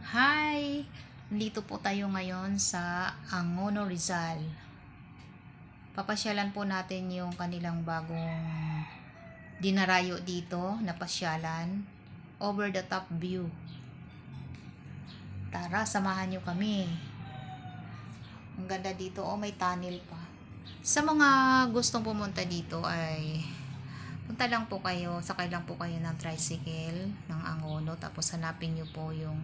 Hi! Dito po tayo ngayon sa Angono, Rizal. Papasyalan po natin yung kanilang bagong dinarayo dito na pasyalan. Over the top view. Tara, samahan nyo kami. Ang ganda dito, may tunnel pa. Sa mga gustong pumunta dito ay punta lang po kayo, sakay lang po kayo ng tricycle ng Angono, tapos hanapin nyo po yung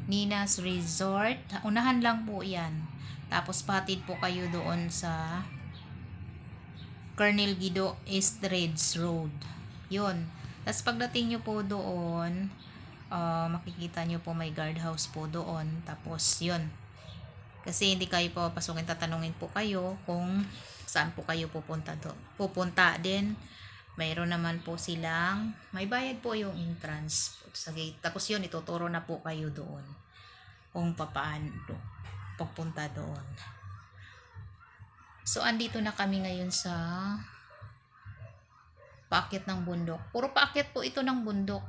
Nina's Resort. Unahan lang po yan. Tapos patid po kayo doon sa Colonel Guido Estridge Road. Yun. Tapos pagdating nyo po doon, makikita nyo po may guardhouse po doon. Tapos yun. Kasi hindi kayo papasukin, tatanungin po kayo kung saan po kayo pupunta doon. Pupunta din. Mayroon naman po silang, may bayad po yung entrance sa gate. Tapos yun, ituturo na po kayo doon kung paano pupunta doon. So, andito na kami ngayon sa paakyat ng bundok. Puro paakyat po ito ng bundok.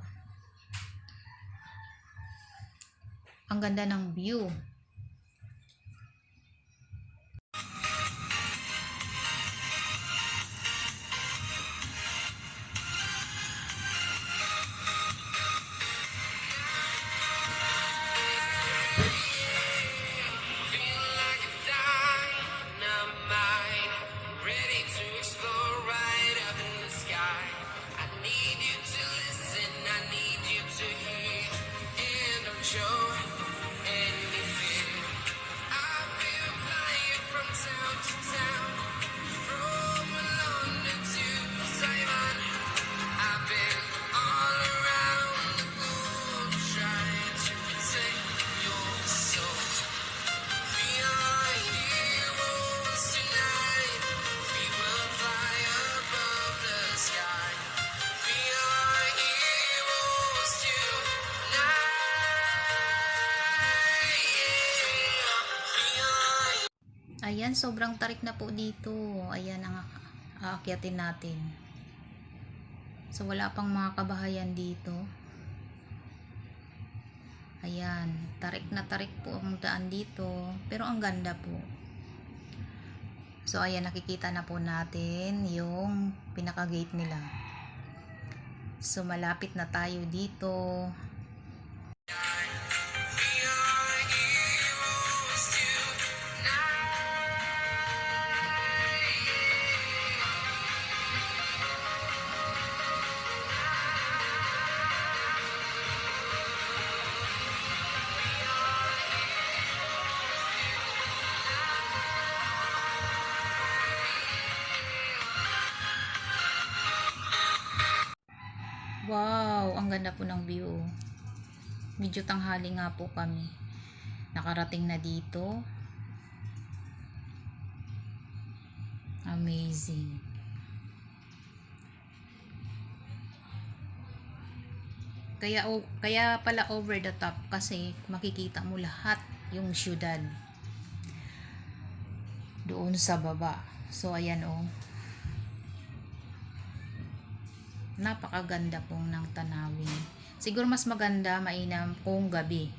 Ang ganda ng view. Ayan, sobrang tarik na po dito. Ayan ang aakyatin natin. So, wala pang mga kabahayan dito. Ayan, tarik na tarik po ang daan dito. Pero ang ganda po. So, ayan, nakikita na po natin yung pinaka-gate nila. So, malapit na tayo dito. Wow, ang ganda po ng view. Medyo tanghali nga po kami. Nakarating na dito. Amazing. Kaya pala over the top kasi makikita mo lahat yung syudad doon sa baba. So ayan napakaganda pong ng tanawin. Siguro mas maganda, mainam kung gabi.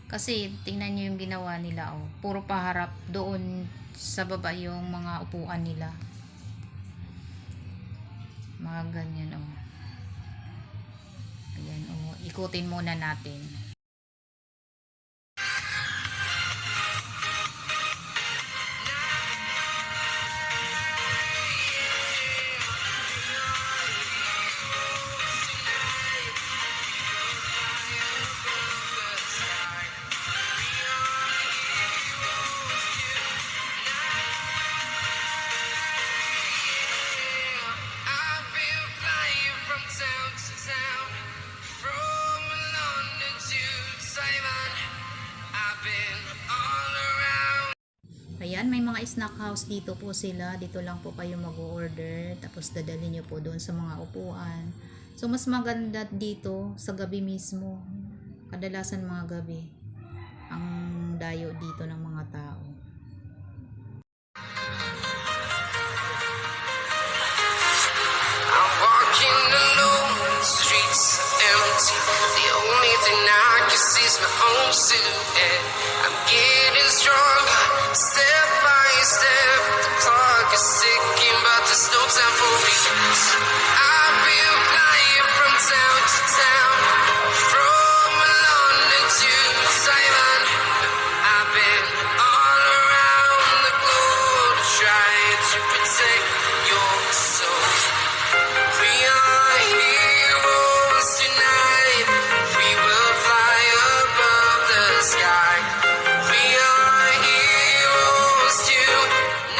Kasi tingnan nyo yung ginawa nila puro paharap doon sa baba yung mga upuan nila. Mga ganyan Ayan ikutin muna natin. Ayan, may mga snack house dito po sila. Dito lang po kayo mag-order. Tapos dadalhin nyo po doon sa mga upuan. So, mas maganda dito sa gabi mismo. Kadalasan mga gabi ang dayo dito ng mga tao. I'm walking alone, the streets are empty. The only thing I can see is my own close to it. I'm getting stronger, step by step. The clock is ticking, but there's no time for me. I've been flying from town to town, from London to Taiwan. I've been all around the globe trying to protect your soul. We are heroes tonight. We will fly above the sky. We are heroes tonight.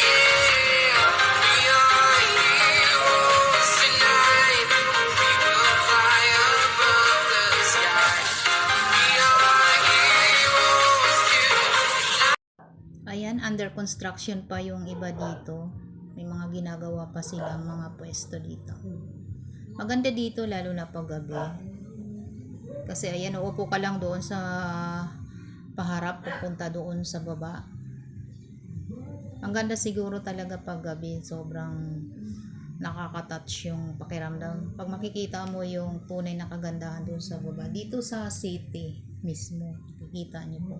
Yeah. We are heroes tonight. We will fly above the sky. We are heroes tonight. Ayan, under construction pa yung iba dito. May mga ginagawa pa silang mga pwesto dito. Maganda dito lalo na pag gabi. Kasi ayan, uupo ka lang doon sa paharap, pupunta doon sa baba. Ang ganda siguro talaga pag gabi. Sobrang nakaka-touch yung pakiramdam. Pag makikita mo yung tunay na kagandahan doon sa baba. Dito sa city mismo. Makikita niyo po.